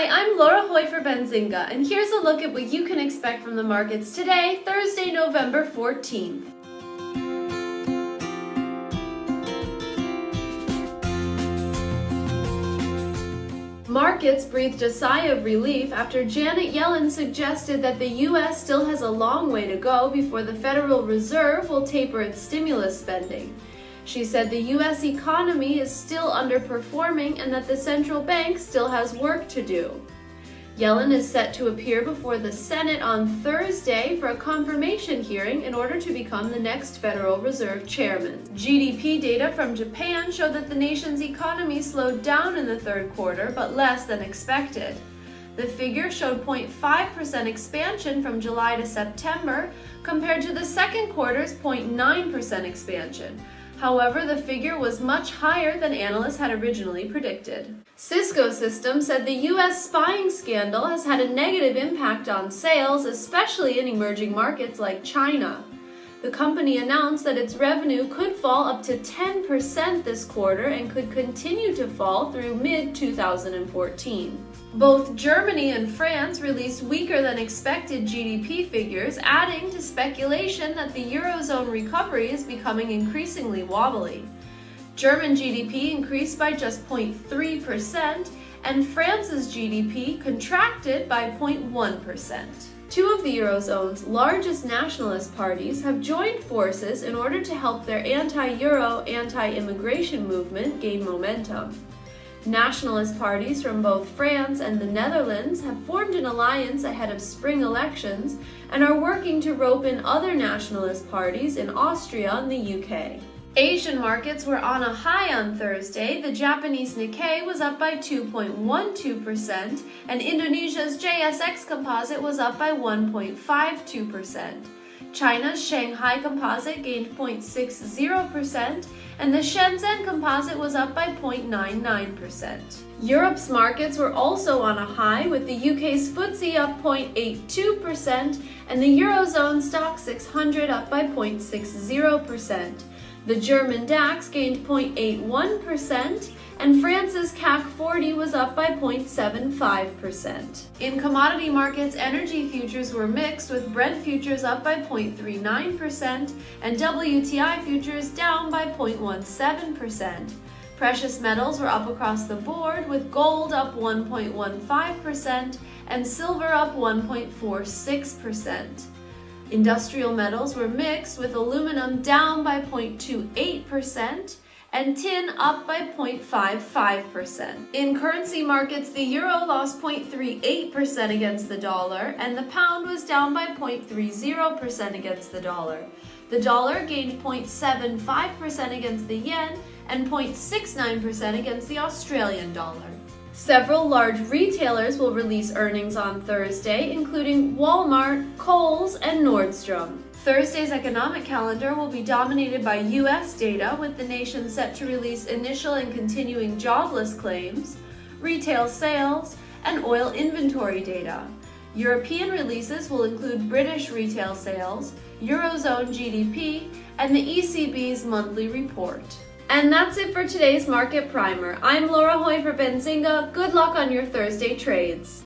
Hi, I'm Laura Hoy for Benzinga, and here's a look at what you can expect from the markets today, Thursday, November 14th. Markets breathed a sigh of relief after Janet Yellen suggested that the U.S. still has a long way to go before the Federal Reserve will taper its stimulus spending. She said the U.S. economy is still underperforming and that the central bank still has work to do. Yellen is set to appear before the Senate on Thursday for a confirmation hearing in order to become the next Federal Reserve chairman. GDP data from Japan showed that the nation's economy slowed down in the third quarter, but less than expected. The figure showed 0.5% expansion from July to September, compared to the second quarter's 0.9% expansion. However, the figure was much higher than analysts had originally predicted. Cisco Systems said the U.S. spying scandal has had a negative impact on sales, especially in emerging markets like China. The company announced that its revenue could fall up to 10% this quarter and could continue to fall through mid-2014. Both Germany and France released weaker than expected GDP figures, adding to speculation that the Eurozone recovery is becoming increasingly wobbly. German GDP increased by just 0.3%, and France's GDP contracted by 0.1%. Two of the Eurozone's largest nationalist parties have joined forces in order to help their anti-Euro, anti-immigration movement gain momentum. Nationalist parties from both France and the Netherlands have formed an alliance ahead of spring elections and are working to rope in other nationalist parties in Austria and the UK. Asian markets were on a high on Thursday. The Japanese Nikkei was up by 2.12%, and Indonesia's JSX Composite was up by 1.52%. China's Shanghai Composite gained 0.60%, and the Shenzhen Composite was up by 0.99%. Europe's markets were also on a high, with the UK's FTSE up 0.82% and the Eurozone Stock 600 up by 0.60%. The German DAX gained 0.81%, and France's CAC 40 was up by 0.75%. In commodity markets, energy futures were mixed, with Brent futures up by 0.39% and WTI futures down by 0.17%. Precious metals were up across the board, with gold up 1.15% and silver up 1.46%. Industrial metals were mixed, with aluminum down by 0.28% and tin up by 0.55%. In currency markets, the euro lost 0.38% against the dollar, and the pound was down by 0.30% against the dollar. The dollar gained 0.75% against the yen and 0.69% against the Australian dollar. Several large retailers will release earnings on Thursday, including Walmart, Kohl's, and Nordstrom. Thursday's economic calendar will be dominated by U.S. data, with the nation set to release initial and continuing jobless claims, retail sales, and oil inventory data. European releases will include British retail sales, Eurozone GDP, and the ECB's monthly report. And that's it for today's Market Primer. I'm Laura Hoy for Benzinga. Good luck on your Thursday trades.